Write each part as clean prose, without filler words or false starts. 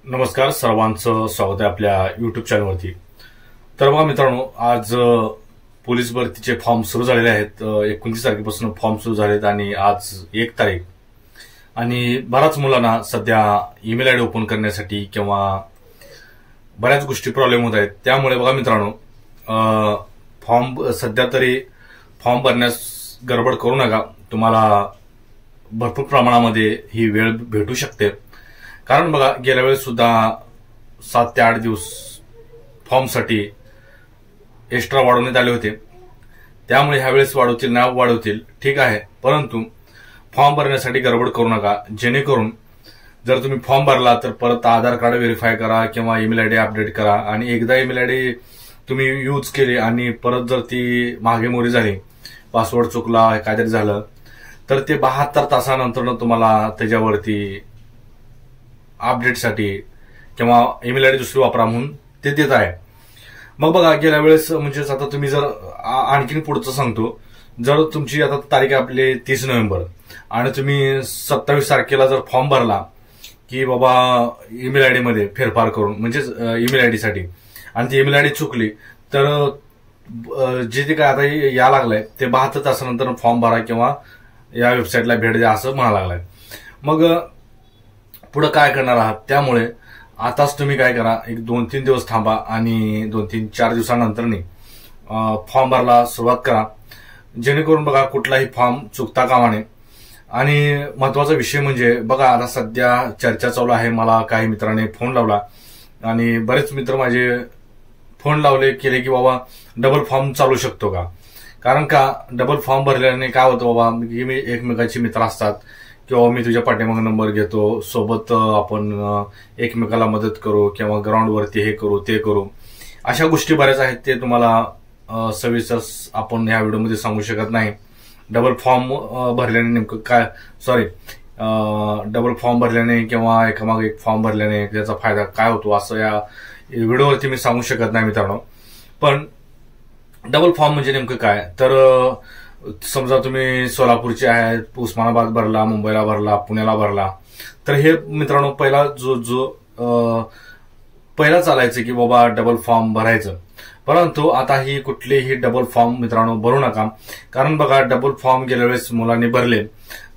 नमस्कार, सर्वांचं स्वागत आहे आपल्या युट्यूब चॅनलवरती। तर बघा मित्रांनो, आज पोलीस भरतीचे फॉर्म सुरू झालेले आहेत। 29 तारखेपासून फॉर्म सुरू झालेत आणि आज 1 तारीख। आणि बऱ्याच मुलांना सध्या ईमेल आयडी ओपन करण्यासाठी किंवा बऱ्याच गोष्टी प्रॉब्लेम होत आहेत। त्यामुळे बघा मित्रांनो, फॉर्म सध्या तरी फॉर्म भरण्यास गडबड करू नका। तुम्हाला भरपूर प्रमाणामध्ये ही वेळ भेटू शकते। कारण बघा, गेल्या वेळेस सुद्धा 7 ते 8 दिवस फॉर्मसाठी एक्स्ट्रा वाढवण्यात आले होते। त्यामुळे ह्यावेळेस वाढवतील ना वाढवतील ठीक आहे, परंतु फॉर्म भरण्यासाठी गडबड करू नका। जेणेकरून जर तुम्ही फॉर्म भरला तर परत आधार कार्ड व्हेरीफाय करा किंवा ईमेल आयडी अपडेट करा। आणि एकदा ईमेल आयडी तुम्ही यूज केली आणि परत जर ती मागे मोरी झाली, पासवर्ड चुकला, काहीतरी झालं, तर ते 72 तासानंतर तुम्हाला त्याच्यावरती अपडेटसाठी किंवा ईमेल आयडी दुसरी वापरा म्हणून ते देत आहे। मग बघा, गेल्या वेळेस म्हणजे आता तुम्ही जर आणखीन पुढचं सांगतो, जर तुमची आता तारीख आपली 30 नोव्हेंबर आणि तुम्ही 27 तारखेला जर फॉर्म भरला की बाबा ईमेल आयडी मध्ये फेरफार करून, म्हणजेच ईमेल आयडी साठी, आणि ती ईमेल आयडी चुकली, तर जे ते काय आता या लागलंय ते 72 तासानंतर फॉर्म भरा किंवा या वेबसाईटला भेट द्या असं म्हणा लागलाय। मग पुढे काय करणार आहात? त्यामुळे आताच तुम्ही काय करा, एक 2-3 दिवस थांबा आणि 2-3-4 दिवसानंतर फॉर्म भरायला सुरुवात करा। जेणेकरून बघा, कुठलाही फॉर्म चुकता कामा नये। आणि महत्वाचा विषय म्हणजे बघा, आता सध्या चर्चा चालू आहे। मला काही मित्रांनी फोन लावला आणि बरेच मित्र माझे फोन लावले केले की बाबा डबल फॉर्म चालू शकतो का? कारण का डबल फॉर्म भरल्याने काय होतं बाबा, की मी एकमेकाचे मित्र असतात किंवा मी तुझ्या पाठीमागे नंबर घेतो, सोबत आपण एकमेकाला मदत करू किंवा ग्राउंडवरती हे करू ते करू, अशा गोष्टी बऱ्याच आहेत। ते तुम्हाला सविस्तर आपण या व्हिडिओमध्ये सांगू शकत नाही। डबल फॉर्म भरल्याने नेमकं काय, डबल फॉर्म भरल्याने किंवा एकामागे एक फॉर्म भरल्याने त्याचा फायदा काय होतो असं या व्हिडिओवरती मी सांगू शकत नाही मित्रांनो। पण डबल फॉर्म म्हणजे नेमकं काय, तर समजा तुम्ही सोलापूरचे आहेत, उस्मानाबाद भरला, मुंबईला भरला, पुण्याला भरला, तर हे मित्रांनो पहिला चालायचं की बाबा डबल फॉर्म भरायचं। परंतु आता ही कुठलेही डबल फॉर्म मित्रांनो भरू नका। कारण बघा, डबल फॉर्म गेल्या वेळेस मुलांनी भरले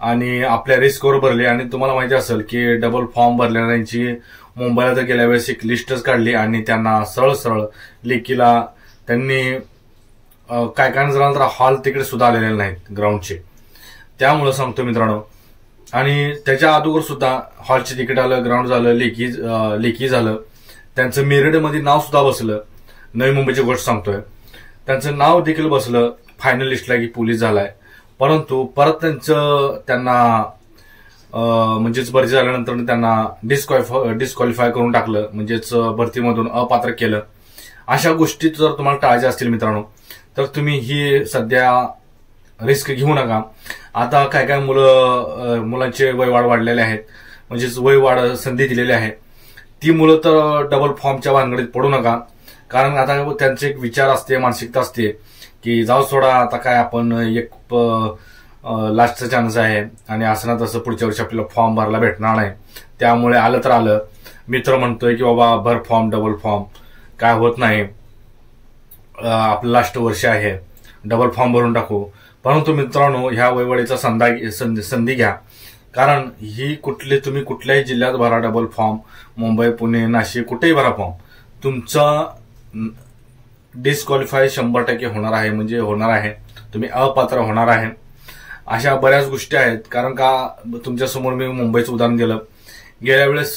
आणि आपल्या रिस्कवर भरले। आणि तुम्हाला माहिती असेल की डबल फॉर्म भरलेल्यांची मुंबईला तर गेल्या वेळेस एक लिस्टच काढली आणि त्यांना सरळ सरळ लेखीला त्यांनी काय जणांना तर हॉल तिकडे सुद्धा आलेले नाहीत ग्राउंडचे। त्यामुळे सांगतो मित्रांनो, आणि त्याच्या अगोदर सुद्धा हॉलचे तिकीट आलं, ग्राउंड झालं, लेखी झालं, त्यांचं मेरिटमध्ये नाव सुद्धा बसलं। नवी मुंबईची गोष्ट सांगतोय, त्यांचं नाव देखील बसलं फायनल लिस्टला की पोलीस झालाय। परंतु परत त्यांना म्हणजेच भरती झाल्यानंतर त्यांना डिस्क्वालिफाय करून टाकलं, म्हणजेच भरतीमधून अपात्र केलं। अशा गोष्टी जर तुम्हाला टाळायच्या असतील मित्रांनो, तर तुम्ही ही सध्या रिस्क घेऊ नका। आता काय मुलांचे वय वाढलेले आहेत, म्हणजेच वय वाढ संधी दिलेली आहे, ती मुलं तर डबल फॉर्मच्या भानगडीत पडू नका। कारण आता त्यांचे एक विचार असते, मानसिकता असते की जाऊ सोडा, आता काय आपण एक लास्टचा चान्स आहे आणि असं ना तसं पुढच्या वर्षी आपल्याला फॉर्म भरायला भेटणार नाही, त्यामुळे आलं तर आलं। मित्र म्हणतोय की बाबा भर फॉर्म, डबल फॉर्म, काय होत नाही, आपलं लास्ट वर्ष आहे, डबल फॉर्म भरून टाकू। परंतु मित्रांनो, ह्या वयवाढीचा संधी घ्या। कारण ही तुम्ही कुठल्याही जिल्ह्यात भरा डबल फॉर्म, मुंबई, पुणे, नाशिक, कुठेही भरा फॉर्म, तुमचा डिस्क्वालिफाय 100% होणार आहे, म्हणजे होणार आहे, तुम्ही अपात्र होणार आहे। अशा बऱ्याच गोष्टी आहेत। कारण का तुमच्यासमोर मी मुंबईचं उदाहरण दिलं, गेल्या वेळेस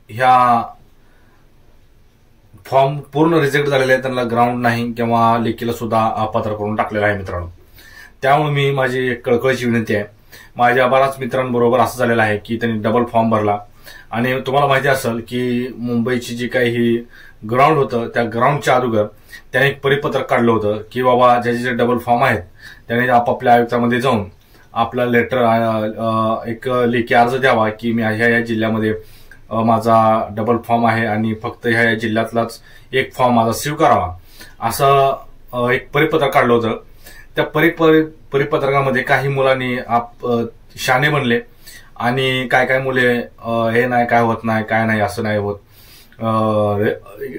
ह्या फॉर्म पूर्ण रिजेक्ट झालेले आहे, त्यांना ग्राउंड नाही किंवा लेखीला सुद्धा अपात्र करून टाकलेलं आहे मित्रांनो। त्यामुळे मी माझी एक कळकळीची विनंती आहे, माझ्या बऱ्याच मित्रांबरोबर असं झालेलं आहे की त्यांनी डबल फॉर्म भरला आणि तुम्हाला माहिती असेल की मुंबईची जी काही ग्राउंड होतं, त्या ग्राउंडच्या अगोदर त्याने एक परिपत्रक काढलं होतं की बाबा ज्याचे डबल फॉर्म आहेत त्याने आपापल्या आयुक्तामध्ये जाऊन आपला लेटर, एक लेखी अर्ज द्यावा की मी ह्या जिल्ह्यामध्ये माझा डबल फॉर्म आहे आणि फक्त ह्या जिल्ह्यातलाच एक फॉर्म माझा स्वीकारावा, असं एक परिपत्रक काढलं होतं। त्या परिपत्रकामध्ये काही मुलांनी शाणे बनले आणि काय काय मुले हे नाही काय होत नाही काय नाही असं नाही होत,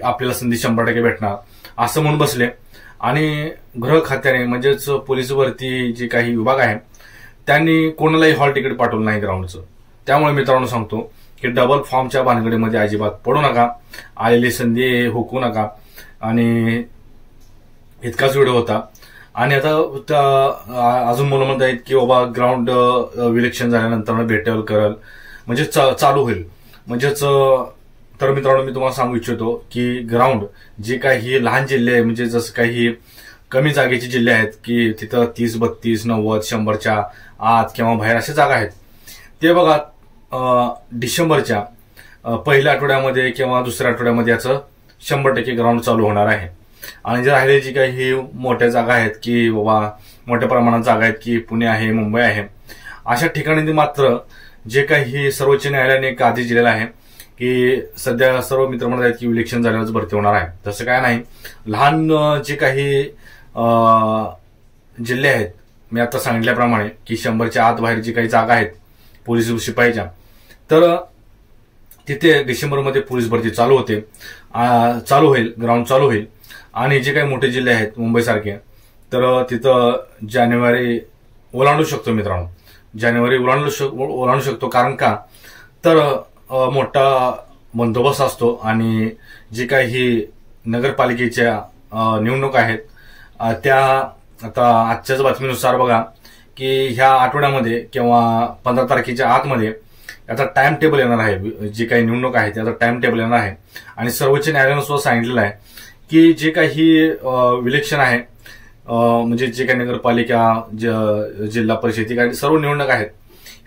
आपल्याला संधी 100% भेटणार असं म्हणून बसले. आणि गृह खात्याने म्हणजेच पोलीस भरती जे काही विभाग आहे त्यांनी कोणालाही हॉल तिकीट पाठवलं नाही ग्राउंडचं. त्यामुळे मित्रांनो सांगतो की डबल फॉर्मच्या भानगडीमध्ये अजिबात पडू नका, आलेली संधी हुकू नका. आणि इतकाच व्हिडिओ होता. आणि आता अजून मुलं म्हणत आहेत की बाबा ग्राउंड विलेक्शन झाल्यानंतर भेटेल करल म्हणजे चालू होईल म्हणजेच. तर मित्रांनो मी तुम्हाला सांगू इच्छितो की ग्राउंड जे काही लहान जिल्हे आहे म्हणजे जसं काही कमी जागेचे जिल्हे आहेत की तिथं 30, 32, 90, 100च्या आत किंवा बाहेर अशा जागा आहेत, ते बघा डिसेंबरच्या पहिल्या आठवड्यामध्ये किंवा दुसऱ्या आठवड्यामध्ये याचं 100% ग्राउंड चालू होणार आहे. आणि जे राहिले जी काही मोठ्या जागा आहेत की बाबा मोठ्या प्रमाणात जागा आहेत की पुणे आहे, मुंबई आहे, अशा ठिकाणी मात्र जे काही सर्वोच्च न्यायालयाने एक आदेश दिलेला आहे की सध्या सर्व मित्र म्हणत आहेत की इलेक्शन झाल्यावरच भरती होणार आहे. तसं काय नाही. लहान जे काही जिल्हे आहेत मी आता सांगितल्याप्रमाणे की 100च्या आत बाहेर जी काही जागा आहेत पोलीस शिपाईच्या, तर तिथे डिसेंबरमध्ये पोलीस भरती चालू होईल, ग्राउंड चालू होईल. आणि जे काही मोठे जिल्हे आहेत मुंबईसारखे, तर तिथं जानेवारी ओलांडू शकतो मित्रांनो, जानेवारी ओलांडू शकतो. कारण का तर मोठा बंदोबस्त असतो. आणि जे काही नगरपालिकेच्या निवडणूक आहेत त्या आता आजच्याच बातमीनुसार बघा की ह्या आठवड्यामध्ये किंवा 15 तारखेच्या आतमध्ये याचा टाइम टेबल येणार आहे. जे काही निवडणूक आहे त्याचा टाइम टेबल येणार आहे. आणि सर्वोच्च न्यायालयानं सुद्धा सांगितलेलं आहे की जे काही इलेक्शन आहे म्हणजे जे काही नगरपालिका, जिल्हा परिषद काही सर्व निवडणूक आहेत,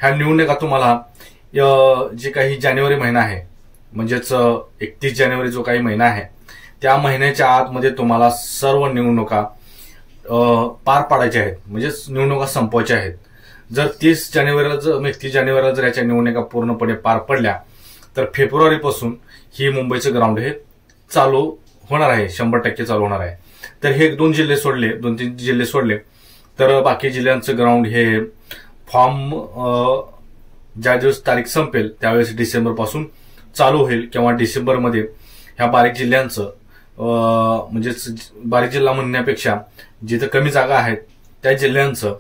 ह्या निवडणुका तुम्हाला जे काही जानेवारी महिना आहे म्हणजेच 31 जानेवारी जो काही महिना आहे त्या महिन्याच्या आतमध्ये तुम्हाला सर्व निवडणुका पार पाडायच्या आहेत, म्हणजेच निवडणुका संपवायच्या आहेत. जर 31 जानेवारीला जर याच्या निवडणुका पूर्णपणे पार पडल्या तर फेब्रुवारीपासून ही मुंबईचं ग्राउंड हे चालू होणार आहे, 100% चालू होणार आहे. तर हे 2-3 जिल्हे सोडले तर बाकी जिल्ह्यांचं ग्राउंड हे फॉर्म ज्या दिवस तारीख संपेल त्यावेळेस डिसेंबर पासून चालू होईल. किंवा डिसेंबरमध्ये ह्या बारीक जिल्ह्यांचं म्हणजेच बारीक जिल्हा म्हणण्यापेक्षा जिथं कमी जागा आहेत त्या जिल्ह्यांचं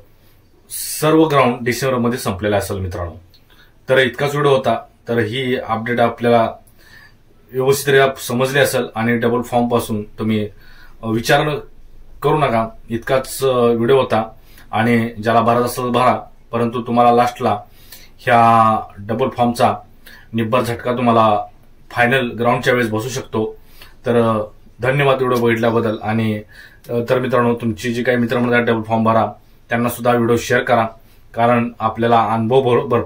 सर्व ग्राउंड डिसेंबरमध्ये संपलेलं असेल मित्रांनो. तर इतकाच व्हिडिओ होता. तर ही अपडेट आपल्याला व्यवस्थितरित्या समजली असेल. आणि डबल फॉर्म पासून तुम्ही विचार करू नका, इतकाच व्हिडिओ होता. आणि ज्याला भरायचा असेल भरा, परंतु तुम्हाला लास्टला ह्या डबल फॉर्मचा निब्बर झटका तुम्हाला फायनल ग्राउंडच्या वेळेस बसू शकतो. तर धन्यवाद व्हिडिओ बघितल्याबद्दल. आणि तर मित्रांनो तुमची जी काही मित्र म्हणतात डबल फॉर्म भरा त्यांना सुद्धा व्हिडिओ शेअर करा, कारण आपल्याला अनुभव भरपूर